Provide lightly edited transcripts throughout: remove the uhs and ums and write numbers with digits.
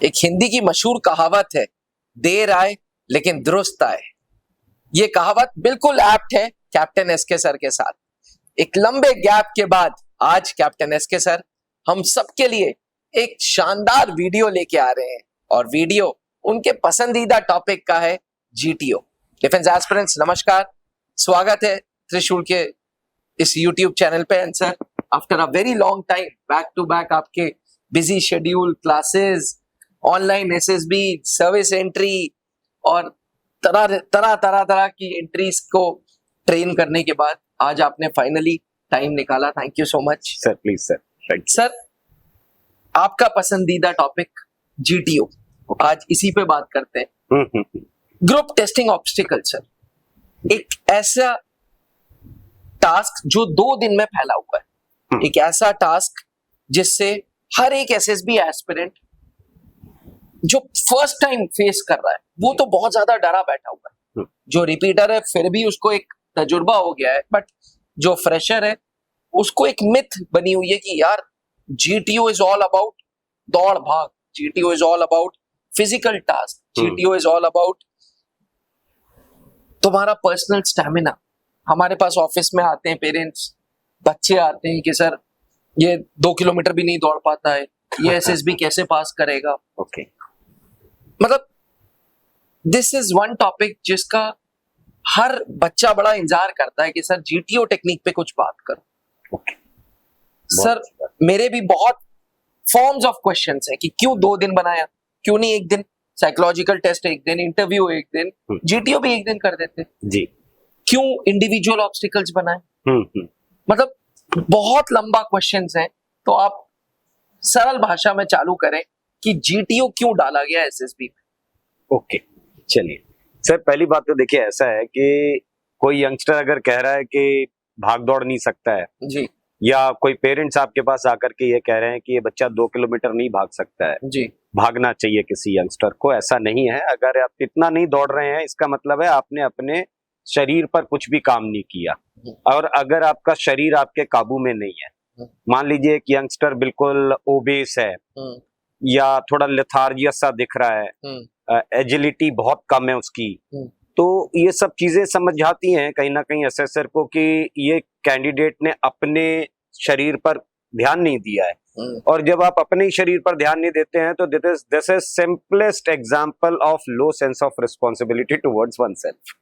एक हिंदी की मशहूर कहावत है, देर आए लेकिन दुरुस्त आए। ये कहावत बिल्कुल एप्ट है कैप्टन एसके सर के साथ। एक लंबे गैप के बाद आज कैप्टन एसके सर हम सबके लिए एक शानदार वीडियो लेके आ रहे हैं और वीडियो उनके पसंदीदा टॉपिक का है, जीटीओ। डिफेंस एस्पिरेंट्स नमस्कार, स्वागत है त्रिशूल के इस यूट्यूब चैनल पे। And sir, after a very long time back to back आपके busy schedule, classes, online SSB, service entry और तरह की एंट्रीज को ट्रेन करने के बाद आज आपने फाइनली टाइम निकाला। Thank you so much sir. Please sir. Thank you sir. आपका पसंदीदा टॉपिक जीटीओ, आज इसी पे बात करते हैं। ग्रुप टेस्टिंग ऑब्स्टिकल सर, एक ऐसा टास्क जो 2 दिन में फैला हुआ है, एक ऐसा टास्क जिससे हर एक एसएसबी एस्पिरेंट जो फर्स्ट टाइम फेस कर रहा है वो तो बहुत ज्यादा डरा बैठा हुआ है। जो रिपीटर है फिर भी उसको एक तजुर्बा हो गया है, बट जो फ्रेशर है उसको एक मिथ बनी हुई है कि यार जीटीओ इज ऑल अबाउट दौड़ भाग, GTO is all about physical task, GTO is all about तुम्हारा पर्सनल स्टैमिना। हमारे पास ऑफिस में आते हैं पेरेंट्स, बच्चे आते हैं कि सर ये 2 किलोमीटर भी नहीं दौड़ पाता है, ये एसएसबी कैसे पास करेगा। ओके, मतलब दिस इज वन टॉपिक जिसका हर बच्चा बड़ा इंतजार करता है कि सर जीटीओ टेक्निक पे कुछ बात करो। ओके सर, मेरे भी बहुत फॉर्म्स ऑफ क्वेश्चंस हैं कि क्यों 2 दिन बनाया, क्यों नहीं 1 दिन, साइकोलॉजिकल टेस्ट 1 दिन, इंटरव्यू 1 दिन, जीटीओ भी 1 दिन कर देते जी। क्यों इंडिविजुअल ऑब्स्टिकल्स बनाए। मतलब बहुत लंबा क्वेश्चंस है, तो आप सरल भाषा में चालू करें कि जीटीओ क्यों डाला गया एसएसबी में। ओके, चलिए सर। पहली बात तो देखिए, ऐसा है कि कोई यंगस्टर अगर कह रहा है कि भाग दौड़ नहीं सकता है जी या कोई पेरेंट्स आपके पास आकर के ये कह रहे हैं कि ये बच्चा 2 किलोमीटर नहीं भाग सकता है, जी, भागना चाहिए किसी यंगस्टर को, ऐसा नहीं है। अगर आप इतना नहीं दौड़ रहे हैं इसका मतलब है आपने अपने शरीर पर कुछ भी काम नहीं किया। और अगर आपका शरीर आपके काबू में नहीं है, मान लीजिए एक यंगस्टर बिल्कुल ओबेस है या थोड़ा लेथार्जियस सा दिख रहा है, एजिलिटी बहुत कम है उसकी, तो ये सब चीजें समझ जाती हैं कहीं ना कहीं असेसर को कि ये कैंडिडेट ने अपने शरीर पर ध्यान नहीं दिया है। और जब आप अपने ही शरीर पर ध्यान नहीं देते हैं तो this is simplest example of low sense of responsibility towards oneself.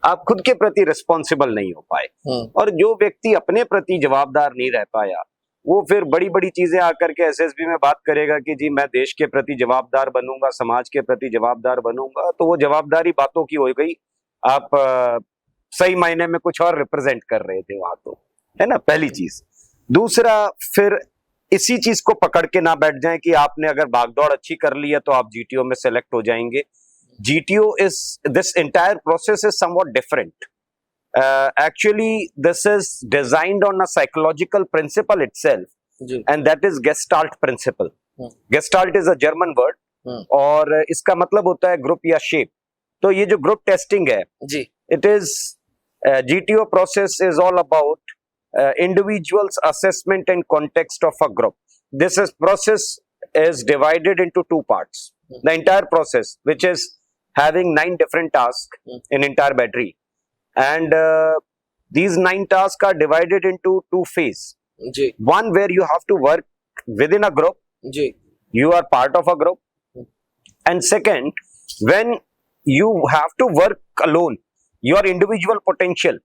आप खुद के प्रति रिस्पॉन्सिबल नहीं हो पाए, और जो व्यक्ति अपने प्रति जवाबदार नहीं रह पाया वो फिर बड़ी बड़ी चीजें आकर के एसएसबी में बात करेगा कि जी मैं देश के प्रति जवाबदार बनूंगा, समाज के प्रति जवाबदार बनूंगा। तो वो जवाबदारी बातों की हो गई, आप सही मायने में कुछ और रिप्रेजेंट कर रहे थे वहां, तो है ना, पहली चीज। दूसरा, फिर इसी चीज को पकड़ के ना बैठ जाएं कि आपने अगर भागदौड़ अच्छी कर ली है तो आप जीटीओ में सेलेक्ट हो जाएंगे। GTO is, this entire process is somewhat different. Actually this is designed on a psychological principle itself, and that is Gestalt principle. Gestalt is a German word, और इसका मतलब होता है ग्रुप या शेप। तो ये जो ग्रुप टेस्टिंग है जी, it is GTO process is all about individuals assessment and context of a group. This is process is divided into 2 parts. The entire process, which is having 9 different tasks in entire battery, and these 9 tasks are divided into 2 phases. Ji, One where you have to work within a group, ji, you are part of a group, and second, when you have to work alone, your individual potential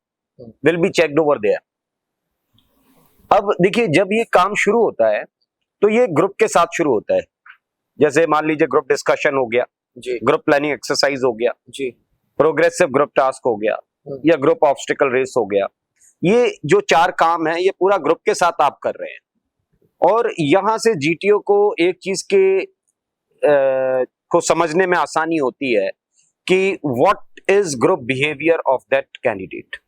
will be checked over there. अब देखिए, जब ये काम शुरू होता है तो ये ग्रुप के साथ शुरू होता है। जैसे मान लीजिए ग्रुप डिस्कशन हो गया, जी, ग्रुप प्लानिंग एक्सरसाइज हो गया, जी, प्रोग्रेसिव ग्रुप टास्क हो गया, या ग्रुप ऑब्स्टिकल रेस हो गया। ये जो 4 काम है ये पूरा ग्रुप के साथ आप कर रहे हैं। और यहां से जीटीओ को एक चीज के को समझने में आसानी होती है कि what is group behaviour of that candidate.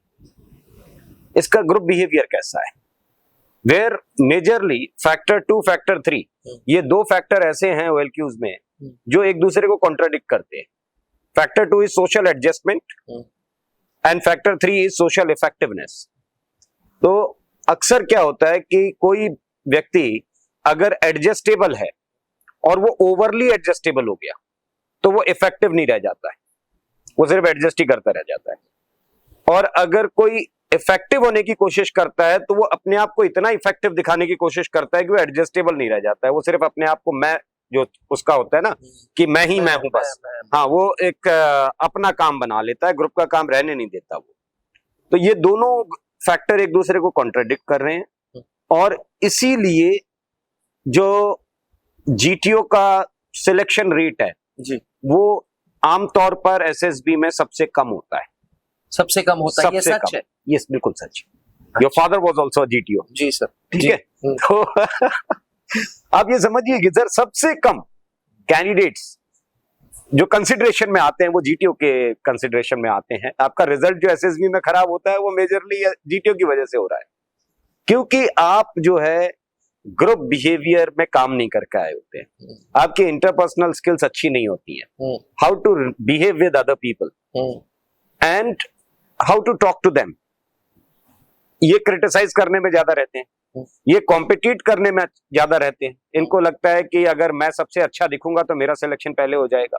इसका ग्रुप बिहेवियर कैसा है, वेयर मेजरली फैक्टर 2, फैक्टर 3, ये 2 फैक्टर ऐसे हैं ओएलक्यूज में जो एक दूसरे को कॉन्ट्राडिक्ट करते हैं। Factor 2 is social adjustment and factor 3 is social effectiveness. तो अक्सर क्या होता है कि कोई व्यक्ति अगर एडजस्टेबल है और वो ओवरली एडजस्टेबल हो गया तो वो इफेक्टिव नहीं रह जाता है, वो सिर्फ एडजस्ट ही करता रह जाता है। और अगर कोई इफेक्टिव होने की कोशिश करता है तो वो अपने आप को इतना इफेक्टिव दिखाने की कोशिश करता है कि वो एडजस्टेबल नहीं रह जाता है, वो सिर्फ अपने आप को मैं जो उसका होता है ना कि मैं ही मैं हूं बस, हाँ वो एक अपना काम बना लेता है, ग्रुप का काम रहने नहीं देता वो। तो ये दोनों फैक्टर एक दूसरे को कॉन्ट्राडिक्ट कर रहे हैं और इसीलिए जो जीटीओ का सिलेक्शन रेट है जी, वो आमतौर पर एसएसबी में सबसे कम होता है, सबसे कम होता है, ये सबसे सच कम। है। यस, बिल्कुल सच। Your father was also GTO, जी सर, ठीक जी। है। तो आप ये समझिए कि सर सबसे कम कैंडिडेट्स जो कंसिडरेशन में आते हैं वो जीटीओ के कंसिडरेशन में आते हैं। आपका रिजल्ट जो एसएसबी में खराब होता है वो मेजरली जीटीओ की वजह से हो रहा है, क्योंकि आप जो है ग्रुप बिहेवियर में काम नहीं करके आए होते हैं, आपकी इंटरपर्सनल स्किल्स अच्छी नहीं होती है, how to behave with other people and how to talk to them, ये क्रिटिसाइज करने में ज्यादा रहते हैं, ये कॉम्पिटिट करने में ज्यादा रहते हैं। इनको लगता है कि अगर मैं सबसे अच्छा दिखूंगा तो मेरा सिलेक्शन पहले हो जाएगा।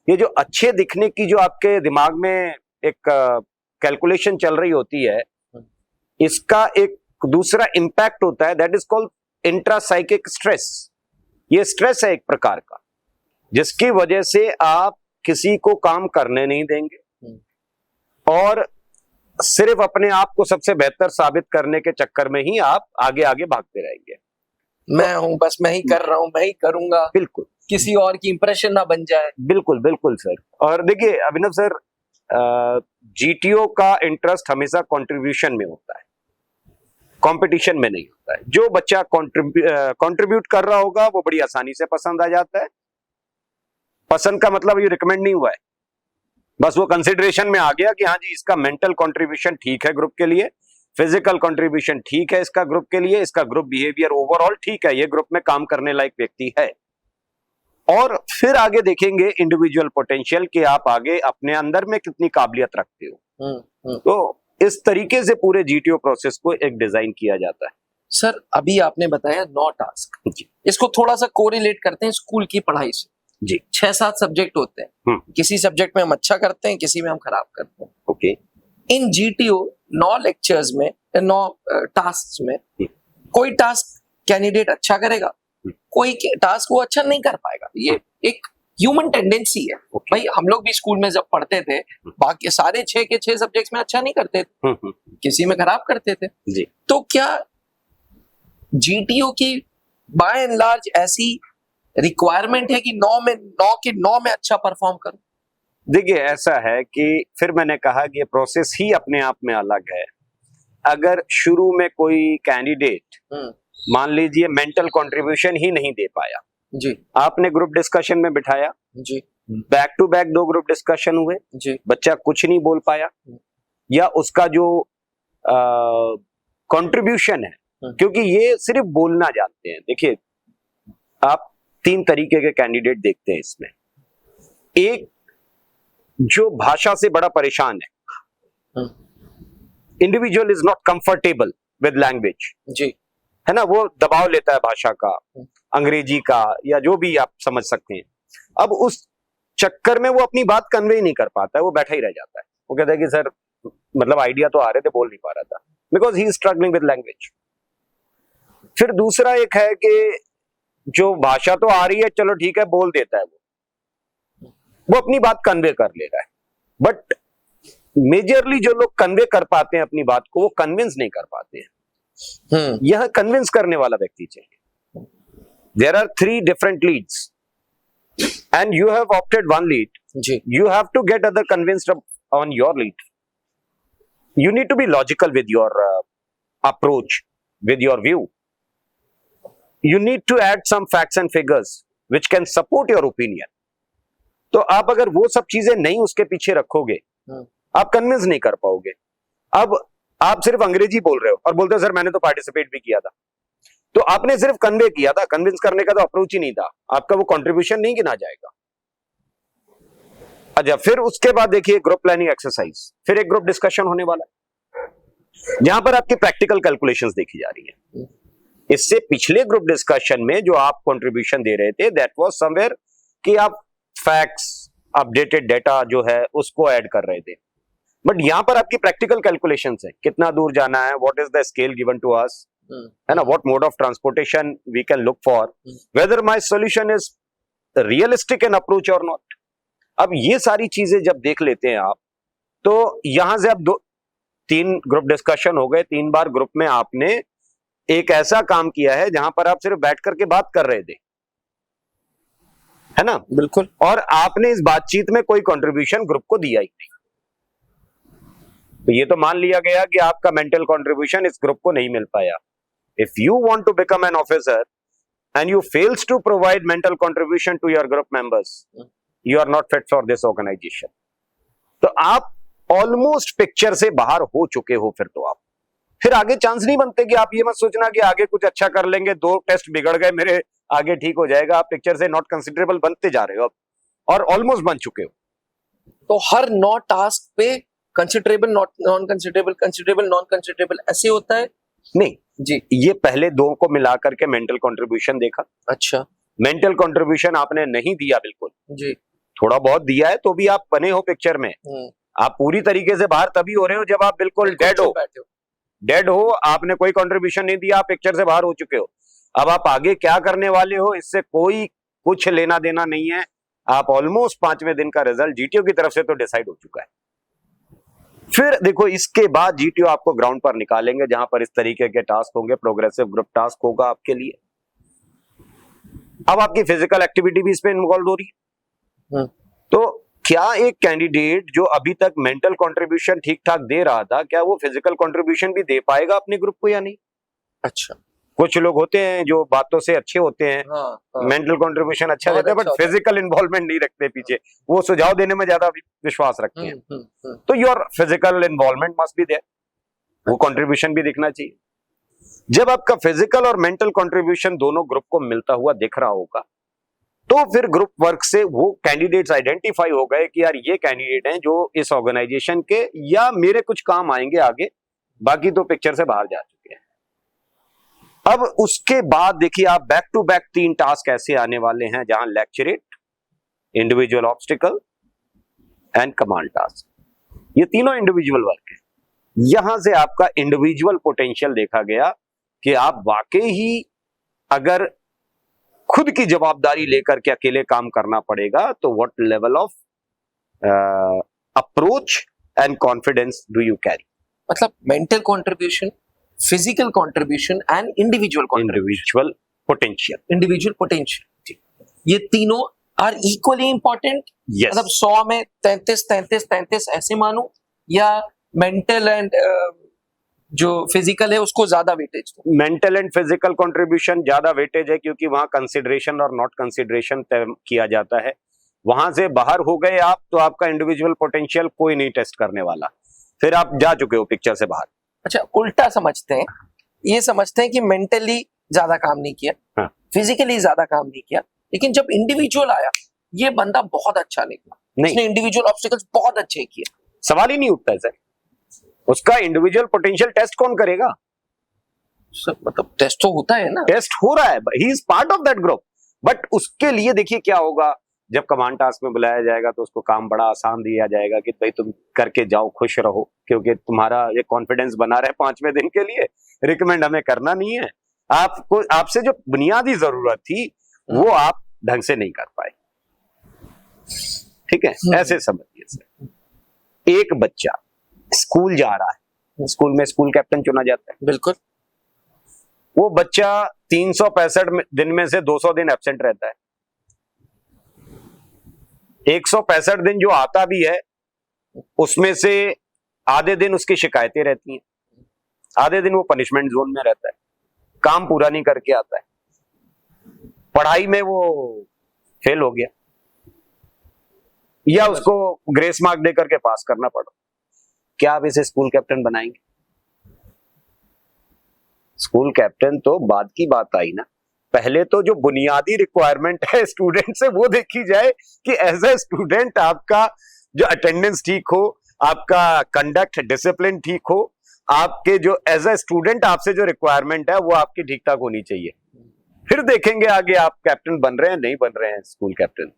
ये जो अच्छे दिखने की जो आपके दिमाग में एक कैलकुलेशन चल रही होती है, इसका एक दूसरा इंपैक्ट होता है, that is called intrapsychic stress. ये स्ट्रेस है एक प्रकार का, जिसकी वजह से आप किसी को काम करने नहीं देंगे और सिर्फ अपने आप को सबसे बेहतर साबित करने के चक्कर में ही आप आगे आगे भागते रहेंगे। मैं हूं बस, मैं ही कर रहा हूं, मैं ही करूंगा, बिल्कुल, किसी और की इंप्रेशन ना बन जाए। बिल्कुल बिल्कुल सर। और देखिए अभिनव सर, जीटीओ का इंटरेस्ट हमेशा कंट्रीब्यूशन में होता है, कंपटीशन में नहीं होता है। जो बच्चा कंट्रीब्यूट कर रहा होगा वो बड़ी आसानी से पसंद आ जाता है। पसंद का मतलब ये रिकमेंड नहीं हुआ है, बस वो कंसिडरेशन में आ गया कि हाँ जी इसका मेंटल कंट्रीब्यूशन ठीक है ग्रुप के लिए, फिजिकल कंट्रीब्यूशन ठीक है इसका ग्रुप के लिए, इसका ग्रुप बिहेवियर ओवरऑल ठीक है, ये ग्रुप में काम करने लायक व्यक्ति है। और फिर आगे देखेंगे इंडिविजुअल पोटेंशियल कि आप आगे अपने अंदर में कितनी काबिलियत रखते हो। तो इस तरीके से पूरे जीटीओ प्रोसेस को एक डिजाइन किया जाता है। सर अभी आपने बताया 9 टास्क, इसको थोड़ा सा कोरिलेट करते हैं स्कूल की पढ़ाई से। जी, 6-7 सब्जेक्ट होते हैं, किसी सब्जेक्ट में हम अच्छा करते हैं, किसी में हम खराब करते हैं। ओके। इन जीटीओ 9 लेक्चर्स में, 9 टास्क में कोई टास्क कैंडिडेट अच्छा करेगा, कोई टास्क वो अच्छा नहीं कर पाएगा। ये एक ह्यूमन टेंडेंसी है। भाई हम लोग भी स्कूल में जब पढ़ते थे, बाकी सारे 6 के 6 सब्जेक्ट्स में अच्छा नहीं करते थे, किसी में खराब करते थे। जी। तो क्या जीटीओ की बाय एंड लार्ज ऐसी रिक्वायरमेंट है कि 9 में अच्छा परफॉर्म करो? देखिए ऐसा है कि फिर मैंने कहा कि ये प्रोसेस ही अपने आप में अलग है। अगर शुरू में कोई कैंडिडेट मान लीजिए मेंटल कंट्रीब्यूशन ही नहीं दे पाया, जी, आपने ग्रुप डिस्कशन में बिठाया, जी, back to back 2 group discussion हुए, जी, बच्चा कुछ नहीं बोल पाया या उसका जो कंट्रीब्यूशन है, क्योंकि ये सिर्फ बोलना जानते हैं। देखिए आप 3 तरीके के कैंडिडेट देखते हैं इसमें। एक जो भाषा से बड़ा परेशान है, individual is not comfortable with language, जी, है ना, वो दबाव लेता है भाषा का, अंग्रेजी का या जो भी आप समझ सकते हैं। अब उस चक्कर में वो अपनी बात कन्वे नहीं कर पाता है, वो बैठा ही रह जाता है। वो कहता है कि सर मतलब आइडिया तो आ रहे थे, बोल नहीं पा रहा था, because he is struggling with language. फिर दूसरा एक है कि जो भाषा तो आ रही है, चलो ठीक है बोल देता है, वो अपनी बात कन्वे कर ले रहा है, बट मेजरली जो लोग कन्वे कर पाते हैं अपनी बात को, वो कन्विंस नहीं कर पाते हैं। यह कन्विंस करने वाला व्यक्ति चाहिए। There are 3 different leads and you have opted one lead, जी, you have to get other convinced on your lead. You need to be logical with your approach, with your view. You need to add some facts and figures which can support your opinion. तो आप अगर वो सब चीजें नहीं उसके पीछे रखोगे, आप कन्विंस नहीं कर पाओगे। अब आप सिर्फ अंग्रेजी बोल रहे हो और बोलते हो सर मैंने तो पार्टिसिपेट भी किया था, तो आपने सिर्फ कन्वे किया था, कन्विंस करने का तो अप्रोच ही नहीं था, आपका वो कंट्रीब्यूशन नहीं गिना जाएगा। अच्छा, फिर उसके बाद देखिए ग्रुप प्लानिंग एक्सरसाइज, फिर एक ग्रुप डिस्कशन होने वाला है जहां पर आपकी प्रैक्टिकल कैलकुलेशंस देखी जा रही है। इससे पिछले ग्रुप डिस्कशन में जो आप कंट्रीब्यूशन दे रहे थे, दैट वाज समवेयर कि आप फैक्ट्स, अपडेटेड डेटा जो है उसको ऐड कर रहे थे, बट यहां पर आपकी प्रैक्टिकल कैलकुलेशंस है, कितना दूर जाना है, what is the scale given to us, है ना, what mode of transportation we can look for, whether my solution is realistic in approach और नॉट। अब ये सारी चीजें जब देख लेते हैं आप, तो यहां से अब 3 ग्रुप डिस्कशन हो गए, 3 बार ग्रुप में आपने एक ऐसा काम किया है जहां पर आप सिर्फ बैठ करके बात कर रहे थे, है ना, बिल्कुल, और आपने इस बातचीत में कोई कंट्रीब्यूशन ग्रुप को दिया ही नहीं। तो ये तो मान लिया गया कि आपका मेंटल कंट्रीब्यूशन इस ग्रुप को नहीं मिल पाया। If you want to become an officer and you fails to provide mental contribution to your group members, you are not fit for this organisation. तो आप ऑलमोस्ट पिक्चर से बाहर हो चुके हो। फिर आगे चांस नहीं बनते कि आप ये मत सोचना कि आगे कुछ अच्छा कर लेंगे, 2 टेस्ट बिगड़ गए मेरे, आगे ठीक हो जाएगा। आप पिक्चर से नॉट कंसिडरेबल बनते जा रहे हो और ऑलमोस्ट बन चुके हो। तो हर 9 टास्क पे considerable, non considerable, considerable, non considerable ऐसे होता है? नहीं जी, ये पहले 2 को मिलाकर के मेंटल कंट्रीब्यूशन देखा। अच्छा, मेंटल कंट्रीब्यूशन आपने नहीं दिया, बिल्कुल जी, थोड़ा बहुत दिया है, तो भी आप बने हो पिक्चर में। आप पूरी तरीके से बाहर तभी हो रहे हो जब आप बिल्कुल डेड हो, आपने कोई कंट्रीब्यूशन नहीं दिया, आप पिक्चर से बाहर हो चुके हो। अब आप आगे क्या करने वाले हो इससे कोई कुछ लेना देना नहीं है। आप ऑलमोस्ट 5वें दिन का रिजल्ट जीटीओ की तरफ से तो डिसाइड हो चुका है। फिर देखो, इसके बाद जीटीओ आपको ग्राउंड पर निकालेंगे जहां पर इस तरीके के टास्क होंगे, प्रोग्रेसिव ग्रुप टास्क होगा आपके लिए। अब आपकी फिजिकल एक्टिविटी भी इसमें इन्वॉल्व हो रही है। तो क्या एक कैंडिडेट जो अभी तक मेंटल कंट्रीब्यूशन ठीक ठाक दे रहा था, क्या वो फिजिकल कंट्रीब्यूशन भी दे पाएगा अपने ग्रुप को या नहीं? अच्छा, कुछ लोग होते हैं जो बातों से अच्छे होते हैं, मेंटल कंट्रीब्यूशन अच्छा देते हैं, बट फिजिकल इन्वॉल्वमेंट नहीं रखते पीछे, वो सुझाव देने में ज्यादा विश्वास रखते हैं। तो your physical involvement must be there, वो कंट्रीब्यूशन भी दिखना चाहिए। जब आपका फिजिकल और मेंटल कंट्रीब्यूशन दोनों ग्रुप को मिलता हुआ दिख रहा होगा, तो फिर ग्रुप वर्क से वो कैंडिडेट्स आइडेंटिफाई हो गए कि यार ये कैंडिडेट हैं जो इस ऑर्गेनाइजेशन के या मेरे कुछ काम आएंगे आगे, बाकी तो पिक्चर से बाहर जा चुके हैं। अब उसके बाद देखिए, आप बैक टू बैक 3 टास्क ऐसे आने वाले हैं जहां lecturette, individual obstacle and command task, ये तीनों इंडिविजुअल वर्क है। यहां से आपका इंडिविजुअल पोटेंशियल देखा गया कि आप वाकई ही अगर खुद की जवाबदारी लेकर के अकेले काम करना पड़ेगा, तो what level of approach and confidence do you carry. मतलब mental contribution, physical contribution and individual potential, ये तीनों आर इक्वली इंपॉर्टेंट। मतलब 100 में 33 ऐसे मानो, या मेंटल एंड जो फिजिकल है उसको ज्यादा weightage? Mental and physical contribution ज्यादा वेटेज है, क्योंकि वहां कंसिडरेशन और नॉट कंसिडरेशन तय किया जाता है। वहां से बाहर हो गए आप तो आपका इंडिविजुअल पोटेंशियल कोई नहीं टेस्ट करने वाला, फिर आप जा चुके हो पिक्चर से बाहर। अच्छा, उल्टा समझते हैं, ये समझते हैं कि मेंटली ज्यादा काम नहीं किया, हाँ, फिजिकली ज्यादा काम नहीं किया, लेकिन जब इंडिविजुअल आया ये बंदा बहुत अच्छा निकला, उसने इंडिविजुअल ऑब्स्टिकल्स बहुत अच्छे किए। सवाल ही नहीं उठता है सर, उसका इंडिविजुअल पोटेंशियल टेस्ट कौन करेगा? सर मतलब टेस्ट तो होता है ना, टेस्ट हो रहा है, he is part of that group. But उसके लिए देखिए क्या होगा, जब कमांड टास्क में बुलाया जाएगा तो उसको काम बड़ा आसान दिया जाएगा कि भाई तुम करके जाओ, खुश रहो, क्योंकि तुम्हारा ये कॉन्फिडेंस बना रहे 5वें दिन के लिए, रिकमेंड हमें करना नहीं है। आपको, आपसे जो बुनियादी जरूरत थी वो आप ढंग से नहीं कर पाए, ठीक है? ऐसे समझिए सर, एक बच्चा स्कूल जा रहा है, स्कूल में स्कूल कैप्टन चुना जाता है, बिल्कुल, वो बच्चा 365 दिन में से 200 दिन एब्सेंट रहता है। 165 दिन जो आता भी है उसमें से आधे दिन उसकी शिकायतें रहती हैं, आधे दिन वो पनिशमेंट जोन में रहता है, काम पूरा नहीं करके आता है, पढ़ाई में वो फेल हो गया या उसको ग्रेस मार्क दे करके पास करना पड़ा। क्या आप इसे स्कूल कैप्टन बनाएंगे? स्कूल कैप्टन तो बाद की बात आई ना, पहले तो जो बुनियादी रिक्वायरमेंट है स्टूडेंट से वो देखी जाए कि एज ए स्टूडेंट आपका जो अटेंडेंस ठीक हो, आपका कंडक्ट डिसिप्लिन ठीक हो, आपके जो एज अ स्टूडेंट आपसे जो रिक्वायरमेंट है वो आपकी ठीक ठाक होनी चाहिए, फिर देखेंगे आगे आप कैप्टन बन रहे हैं नहीं बन रहे हैं, स्कूल कैप्टन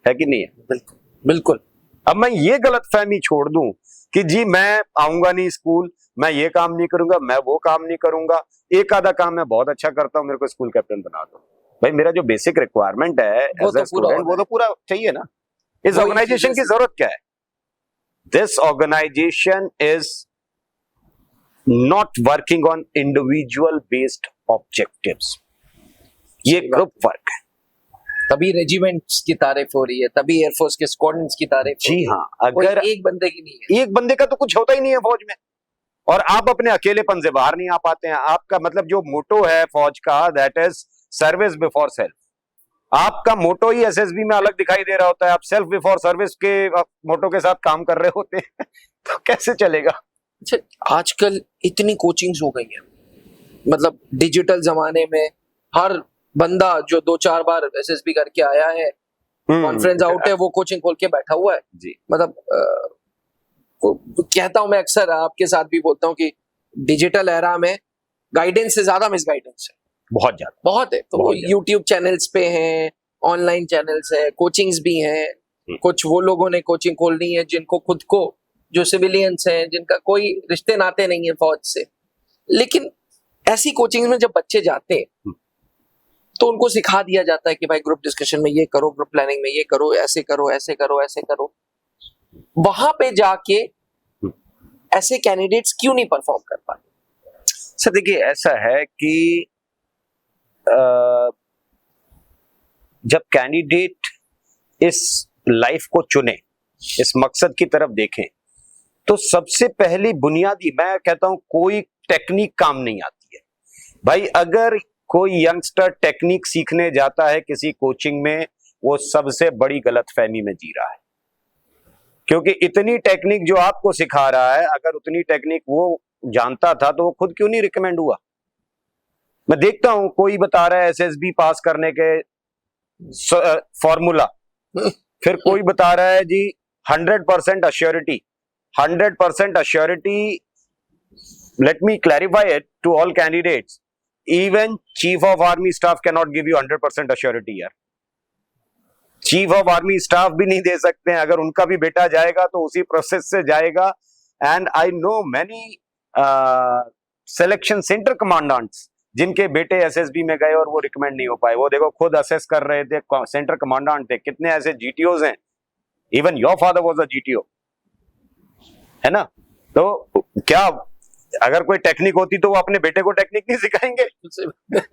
है कि नहीं है। बिल्कुल बिल्कुल। अब मैं ये गलतफहमी छोड़ दूं कि जी मैं आऊंगा नहीं स्कूल, मैं ये काम नहीं करूंगा, मैं वो काम नहीं करूंगा, एक आधा काम मैं बहुत अच्छा करता हूं, मेरे को स्कूल कैप्टन बना दो। भाई मेरा जो बेसिक रिक्वायरमेंट है एज अ स्टूडेंट वो तो पूरा चाहिए ना। इस ऑर्गेनाइजेशन की जरूरत क्या है? This organisation is not working on individual based objectives, ये ग्रुप वर्क है। तभी रेजिमेंट्स की तारीफ हो रही है, तभी एयरफोर्स के स्क्वाड्रन्स की तारीफ हो रही जी है। हाँ, अगर एक बंदे की नहीं है, एक बंदे का तो कुछ होता ही नहीं है फौज में, और आप अपने अकेलेपन से बाहर नहीं आ पाते हैं। आपका मतलब जो मोटो है फौज का, that is service before self, आपका मोटो ही एसएसबी में अलग दिखाई दे रहा होता है। आप सेल्फ बिफोर सर्विस के मोटो के साथ काम कर रहे होते हैं तो कैसे चलेगा? अच्छा, आजकल इतनी कोचिंग्स हो गई हैं, मतलब डिजिटल जमाने में हर बंदा जो 2-4 बार एसएसबी करके आया है, कॉन्फ्रेंस आउट है, वो कोचिंग खोल के बैठा हुआ है जी। मतलब कहता हूं मैं अक्सर, आपके साथ भी बोलता हूं कि डिजिटल एरा में गाइडेंस से ज्यादा मिस गाइडेंस है, बहुत ज्यादा, बहुत है। तो वो यूट्यूब चैनल्स पे हैं, ऑनलाइन चैनल्स है, कोचिंग्स भी हैं। कुछ वो लोगों ने कोचिंग खोलनी है जिनको खुद को, जो सिविलियंस हैं, जिनका कोई रिश्ते नाते नहीं है फौज से, लेकिन ऐसी कोचिंग में जब बच्चे जाते हैं तो उनको सिखा दिया जाता है कि भाई ग्रुप डिस्कशन में ये करो, ग्रुप प्लानिंग में ये करो, ऐसे करो, ऐसे करो, ऐसे करो। वहां पे जाके ऐसे कैंडिडेट्स क्यों नहीं परफॉर्म कर पाते? सर देखिए ऐसा है कि जब कैंडिडेट इस लाइफ को चुने, इस मकसद की तरफ देखें, तो सबसे पहली बुनियादी, मैं कहता हूं कोई टेक्निक काम नहीं आती है भाई। अगर कोई यंगस्टर टेक्निक सीखने जाता है किसी कोचिंग में, वो सबसे बड़ी गलतफहमी में जी रहा है, क्योंकि इतनी टेक्निक जो आपको सिखा रहा है, अगर उतनी टेक्निक वो जानता था तो वो खुद क्यों नहीं रिकमेंड हुआ? मैं देखता हूं कोई बता रहा है एसएसबी पास करने के फॉर्मूला, फिर कोई बता रहा है जी 100% assurity, 100% assurity. Let me clarify it to all candidates, even chief of army staff can not give you 100% assurity यार। चीफ ऑफ आर्मी स्टाफ भी नहीं दे सकते हैं, अगर उनका भी बेटा जाएगा तो उसी प्रोसेस से जाएगा। And I know many selection centre commandants जिनके बेटे एसएसबी में गए और वो रिकमेंड नहीं हो पाए। वो देखो खुद असेस कर रहे थे, सेंटर कमांडेंट थे। कितने ऐसे जीटीओज हैं, even your father was a GTO, है ना? तो क्या अगर कोई टेक्निक होती तो वो अपने बेटे को टेक्निक नहीं सिखाएंगे?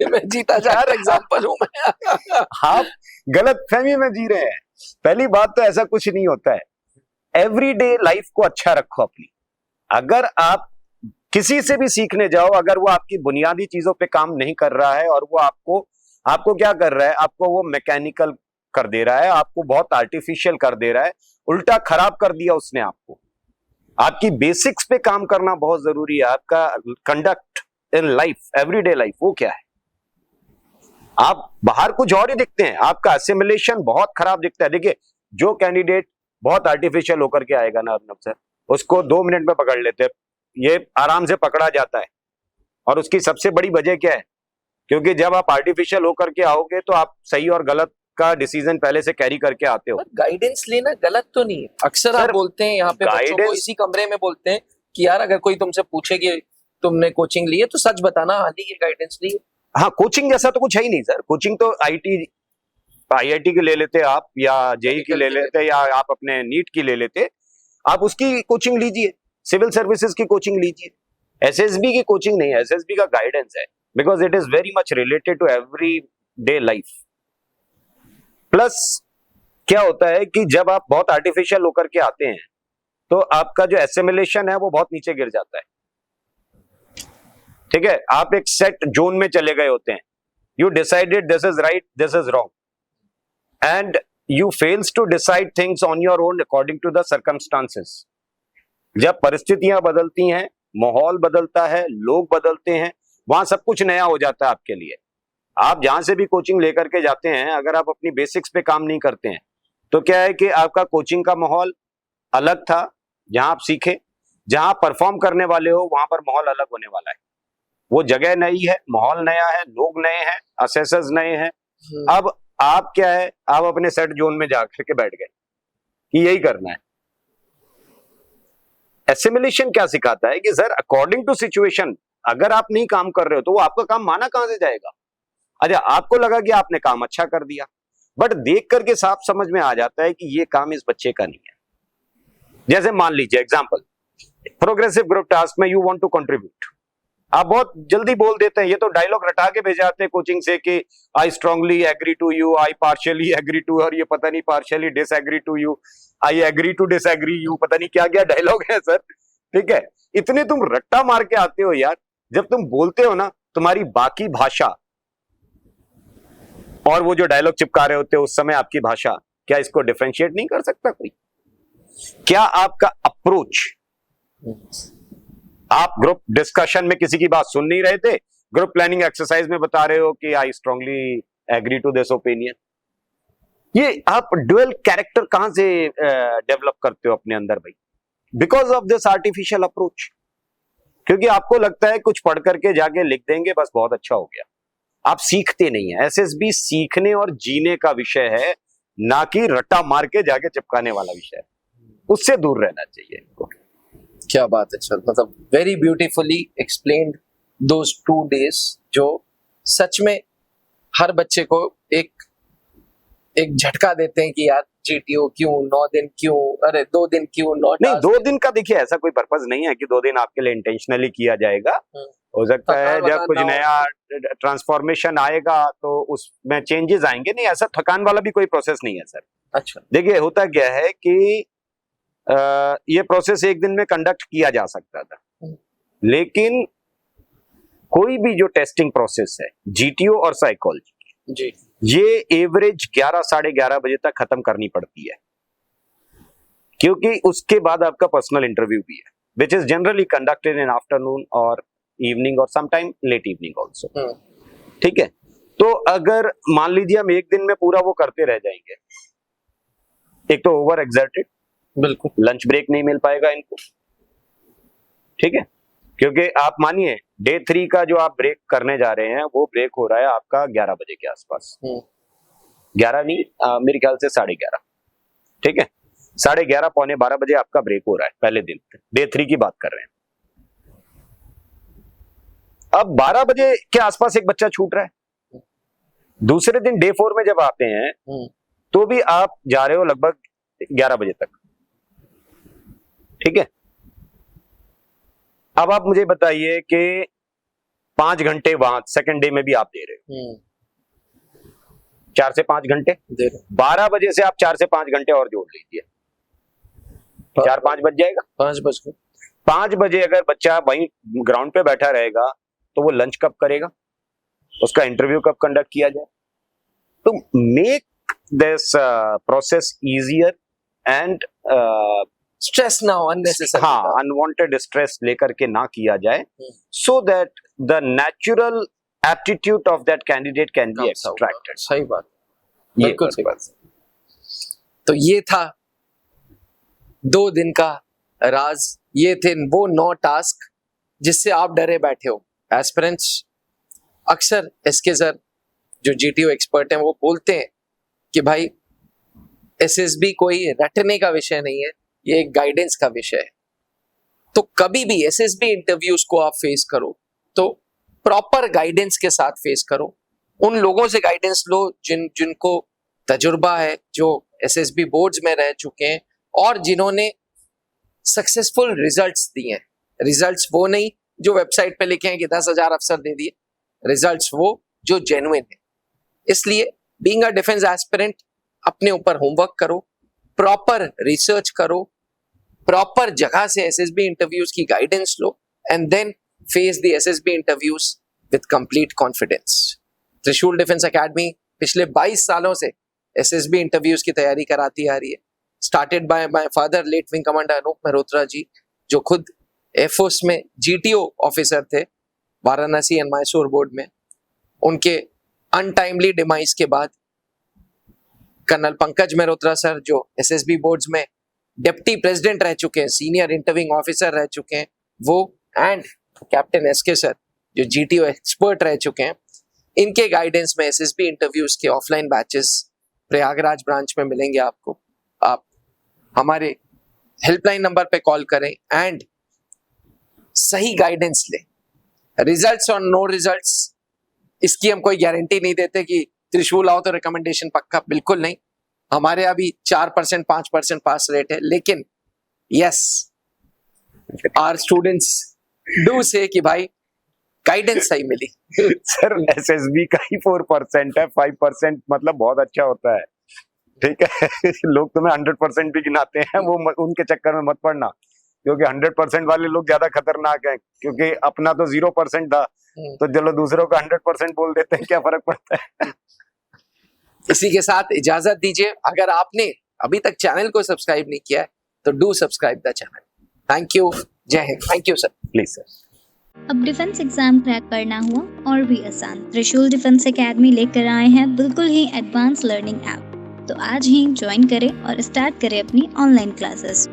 मैं जीता जा रहा एग्जांपल हूं मैं। आप गलत फहमी में जी रहे हैं। पहली बात तो ऐसा कुछ नहीं होता है। एवरीडे लाइफ को अच्छा रखो अपनी। अगर आप किसी से भी सीखने जाओ, अगर वो आपकी बुनियादी चीजों पे काम नहीं कर रहा है और वो आपको क्या कर रहा है, आपको वो मैकेनिकल कर दे रहा है, आपको बहुत आर्टिफिशियल कर दे रहा है, उल्टा खराब कर दिया उसने आपको। आपकी बेसिक्स पे काम करना बहुत जरूरी है। आपका conduct in life, everyday life, वो क्या है? आप बाहर कुछ और ही दिखते हैं, आपका असिमिलेशन बहुत खराब दिखता है। देखिए जो कैंडिडेट बहुत आर्टिफिशियल होकर के आएगा ना अर्नब सर, उसको 2 मिनट में पकड़ लेते हैं, ये आराम से पकड़ा जाता है। और उसकी सबसे बड़ी वजह क्या है? क्योंकि जब आप आर्टिफिशियल होकर के आओगे तो आप सही और गलत का डिसीजन पहले से कैरी करके आते हो। गाइडेंस लेना गलत तो नहीं है। अक्सर आप बोलते हैं यहाँ पे बच्चों को इसी कमरे में बोलते हैं कि यार अगर कोई तुमसे पूछे कि तुमने कोचिंग ली है तो सच बताना, हाँ ली है, गाइडेंस ली है। हाँ, कोचिंग जैसा तो कुछ है ही नहीं सर। कोचिंग तो आईआईटी की ले लेते आप, या जेई की ले लेते, या आप अपने नीट की ले लेते, आप उसकी कोचिंग लीजिए, सिविल सर्विसेज की कोचिंग लीजिए। एसएसबी की कोचिंग नहीं है, एसएसबी का गाइडेंस है, because it is very much related to every day life. Plus क्या होता है कि जब आप बहुत आर्टिफिशियल होकर के आते हैं तो आपका जो एसिमिलेशन है वो बहुत नीचे गिर जाता है। ठीक है, आप एक सेट जोन में चले गए होते हैं। You decided this is right, this is wrong, and you fails to decide things on your own according to the circumstances. जब परिस्थितियां बदलती हैं, माहौल बदलता है, लोग बदलते हैं, वहां सब कुछ नया हो जाता है आपके लिए। आप जहां से भी कोचिंग लेकर के जाते हैं, अगर आप अपनी बेसिक्स पे काम नहीं करते हैं तो क्या है कि आपका कोचिंग का माहौल अलग था जहां आप सीखे, जहां परफॉर्म करने वाले हो वहां पर माहौल अलग होने वाला है। वो जगह नई है, माहौल नया है, लोग नए हैं, असेसर्स नए हैं। अब आप क्या है, आप अपने सेट जोन में जाकर के बैठ गए कि यही करना है। एसिमिलेशन क्या सिखाता है कि सर अकॉर्डिंग टू सिचुएशन अगर आप नहीं काम कर रहे हो तो वो आपका काम माना कहां से जाएगा। अच्छा, आपको लगा कि आपने काम अच्छा कर दिया, बट देख करके साफ समझ में आ जाता है कि ये काम इस बच्चे का नहीं है। जैसे मान लीजिए एग्जांपल, प्रोग्रेसिव ग्रुप टास्क में यू वांट टू कंट्रीब्यूट, आप बहुत जल्दी बोल देते हैं, ये तो डायलॉग रटा के भेजे आते हैं कोचिंग से कि I strongly agree to you, I partially agree to, और ये पता नहीं partially disagree to you, I agree to disagree you, पता नहीं क्या क्या डायलॉग है सर। ठीक है, इतने तुम रट्टा मार के आते हो यार। जब तुम बोलते हो ना, तुम्हारी बाकी भाषा और वो जो डायलॉग चिपका रहे होते हो उस समय आपकी भाषा, क्या इसको डिफरेंशिएट नहीं कर सकता कोई? क्या आपका अप्रोच, आप ग्रुप डिस्कशन में किसी की बात सुन नहीं रहे थे, ग्रुप प्लानिंग एक्सरसाइज में बता रहे हो कि I strongly agree to this opinion, ये आप ड्यूअल कैरेक्टर कहां से डेवलप करते हो अपने अंदर भाई? Because of this artificial approach. क्योंकि आपको लगता है कुछ पढ़ करके जाके लिख देंगे बस बहुत अच्छा हो गया, आप सीखते नहीं है। एसएसबी सीखने और जीने का विषय है, ना कि रट्टा मार के जाके चिपकाने वाला विषय है। उससे दूर रहना चाहिए इनको। क्या बात है सर, मतलब very beautifully explained those 2 days जो सच में हर बच्चे को एक झटका देते हैं कि यार जीटीओ क्यों 9 दिन क्यों, अरे 2 दिन क्यों, नहीं 2 दिन का देखिए ऐसा कोई पर्पस नहीं है कि 2 दिन आपके लिए इंटेंशनली किया जाएगा। हो सकता है जब कुछ नया ट्रांसफॉर्मेशन आएगा तो उसमें चेंजेस आएंगे, नहीं ऐसा थकान वाला भी कोई प्रोसेस नहीं है सर। अच्छा, देखिए होता क्या है कि ये प्रोसेस एक दिन में कंडक्ट किया जा सकता था, लेकिन कोई भी जो टेस्टिंग प्रोसेस है जीटीओ और साइकोलॉजी जी, ये एवरेज 11 साढ़े 11 बजे तक खत्म करनी पड़ती है, क्योंकि उसके बाद आपका पर्सनल इंटरव्यू भी है, which is generally conducted in afternoon और इवनिंग और समटाइम लेट इवनिंग ऑल्सो। ठीक है, तो अगर मान लीजिए हम एक दिन में पूरा वो करते रह जाएंगे, एक तो ओवर एक्सर्टेड, बिल्कुल लंच ब्रेक नहीं मिल पाएगा इनको। ठीक है, क्योंकि आप मानिए डे 3 का जो आप ब्रेक करने जा रहे हैं वो ब्रेक हो रहा है आपका 11 बजे के आसपास, 11 नहीं मेरे ख्याल से 11:30। ठीक है, 11:30 पौने 12 बजे आपका ब्रेक हो रहा है पहले दिन, डे 3 की बात कर रहे हैं। अब 12 बजे के आसपास एक बच्चा छूट रहा है। दूसरे दिन डे 4 में जब आते हैं तो भी आप जा रहे हो लगभग 11 बजे तक। ठीक है, अब आप मुझे बताइए कि 5 घंटे वहां सेकंड डे में भी आप दे रहे हो, 4 से 5 घंटे दे रहे, 12 बजे से आप 4 से 5 घंटे और जोड़ लीजिए, 4-5 बज जाएगा। 5 बज गए। 5 बजे अगर बच्चा वहीं ग्राउंड पे बैठा रहेगा तो वो लंच कब करेगा, उसका इंटरव्यू कब कंडक्ट किया जाए? तो make this process easier and stress ना हो अननेसेसरी, हाँ अनवांटेड स्ट्रेस लेकर के ना किया जाए, so that the natural aptitude of that candidate can be extracted. सही बात, बिल्कुल सही बात। तो ये था 2 दिन का राज, ये थे वो 9 टास्क जिससे आप डरे बैठे हो। एस्पिरेंट्स अक्सर एसके सर जो जीटीओ एक्सपर्ट हैं वो बोलते हैं कि भाई एसएसबी कोई रटने का विषय नहीं है, ये एक गाइडेंस का विषय है। तो कभी भी एसएसबी इंटरव्यूज को आप फेस करो तो प्रॉपर गाइडेंस के साथ फेस करो। उन लोगों से गाइडेंस लो जिनको तजुर्बा है, जो एसएसबी बोर्ड्स में रह चुके हैं और जिन्होंने सक्सेसफुल रिजल्ट्स दिए हैं। रिजल्ट्स वो नहीं जो वेबसाइट पे लिखे हैं कि 10,000 अफसर दे दिए, रिजल्ट्स वो जो जेन्युइन है। इसलिए बीइंग अ डिफेंस एस्पिरेंट अपने ऊपर होमवर्क करो, प्रॉपर रिसर्च करो, प्रॉपर जगह से एसएसबी इंटरव्यूज की गाइडेंस लो and then face the SSB interviews with complete confidence. Trishul Defence Academy पिछले 22 सालों से एसएसबी इंटरव्यूज की तैयारी कराती आ रही है। Started by my father late wing commander Anoop Mehrotra ji, जो खुद एयरफोर्स में जीटीओ ऑफिसर थे वाराणसी एंड मैसूर बोर्ड में। उनके अनटाइमली डिमाइस के बाद कर्नल पंकज मेहरोत्रा सर जो एसएसबी बोर्ड्स में डिप्टी प्रेसिडेंट रह चुके हैं, सीनियर इंटरव्यूइंग ऑफिसर रह चुके हैं वो, एंड कैप्टन एसके सर जो जीटीओ एक्सपर्ट रह चुके हैं, इनके गाइडेंस में एसएसबी इंटरव्यूज के ऑफलाइन बैचेस प्रयागराज ब्रांच में मिलेंगे आपको। आप हमारे हेल्पलाइन नंबर पे कॉल करें एंड सही गाइडेंस लें। रिजल्ट्स और नो रिजल्ट्स इसकी हम कोई गारंटी नहीं देते कि त्रिशूल आओ तो रिकमेंडेशन पक्का, बिल्कुल नहीं। हमारे अभी 4% 5% पास रेट है, लेकिन यस आवर स्टूडेंट्स डू से कि भाई गाइडेंस सही मिली। सर एसएसबी का ही 4% है, 5% मतलब बहुत अच्छा होता है, ठीक है। लोग तुम्हें 100% भी गिनाते हैं, वो उनके चक्कर में मत पड़ना, क्योंकि 100% वाले लोग ज्यादा खतरनाक हैं, क्योंकि अपना तो 0% था, तो चलो दूसरों का 100% बोल देते हैं, क्या फर्क पड़ता है। इसी के साथ इजाजत दीजिए। अगर आपने अभी तक चैनल को सब्सक्राइब नहीं किया है तो do subscribe the channel. Thank you, जय हिंद। Thank you sir. Please sir. अब डिफेंस एग्जाम क्रैक करना हुआ और भी आसान, त्रिशूल डिफेंस एकेडमी लेकर आए हैं बिल्कुल ही एडवांस लर्निंग ऐप। तो आज ही ज्वाइन करें और स्टार्ट करें अपनी ऑनलाइन क्लासेस।